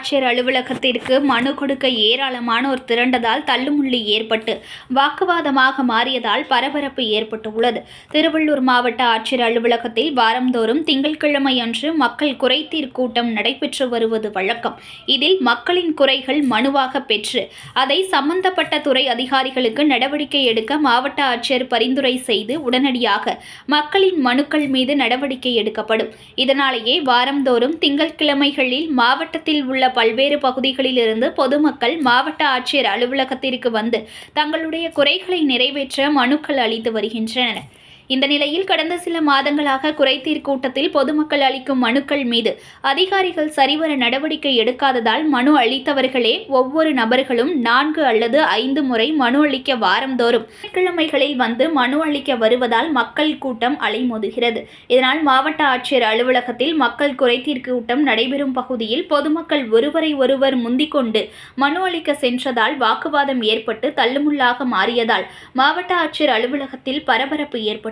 ஆட்சியர் அலுவலகத்திற்கு மனு கொடுக்க ஏராளமானோர் திரண்டதால் தள்ளுமுள்ளி ஏற்பட்டு வாக்குவாதமாக மாறியதால் பரபரப்பு ஏற்பட்டுள்ளது. திருவள்ளூர் மாவட்ட ஆட்சியர் அலுவலகத்தில் வாரந்தோறும் திங்கட்கிழமை அன்று மக்கள் குறைதீர் கூட்டம் நடைபெற்று வருவது வழக்கம். இதில் மக்களின் குறைகள் மனுவாக பெற்று அதை சம்பந்தப்பட்ட துறை அதிகாரிகளுக்கு நடவடிக்கை எடுக்க மாவட்ட ஆட்சியர் பரிந்துரை செய்து உடனடியாக மக்களின் மனுக்கள் மீது நடவடிக்கை எடுக்கப்படும். இதனாலேயே வாரந்தோறும் திங்கட்கிழமைகளில் மாவட்டத்தில் உள்ள பல்வேறு பகுதிகளில் இருந்து பொதுமக்கள் மாவட்ட ஆட்சியர் அலுவலகத்திற்கு வந்து தங்களுடைய குறைகளை நிறைவேற்ற மனுக்கள் அளித்து வருகின்றனர். இந்த நிலையில் கடந்த சில மாதங்களாக குறைதீர் கூட்டத்தில் பொதுமக்கள் அளிக்கும் மனுக்கள் மீது அதிகாரிகள் சரிவர நடவடிக்கை எடுக்காததால் மனு அளித்தவர்களே ஒவ்வொரு நபர்களும் 4 அல்லது 5 முறை மனு அளிக்க வாரந்தோறும் கிழமைகளில் வந்து மனு அளிக்க வருவதால் மக்கள் கூட்டம் அலைமோதுகிறது. இதனால் மாவட்ட ஆட்சியர் அலுவலகத்தில் மக்கள் குறைதீர் கூட்டம் நடைபெறும் பகுதியில் பொதுமக்கள் ஒருவரை ஒருவர் முந்திக்கொண்டு மனு அளிக்க சென்றதால் வாக்குவாதம் ஏற்பட்டு தள்ளுமுள்ளாக மாறியதால் மாவட்ட ஆட்சியர் அலுவலகத்தில் பரபரப்பு ஏற்பட்டுள்ளது.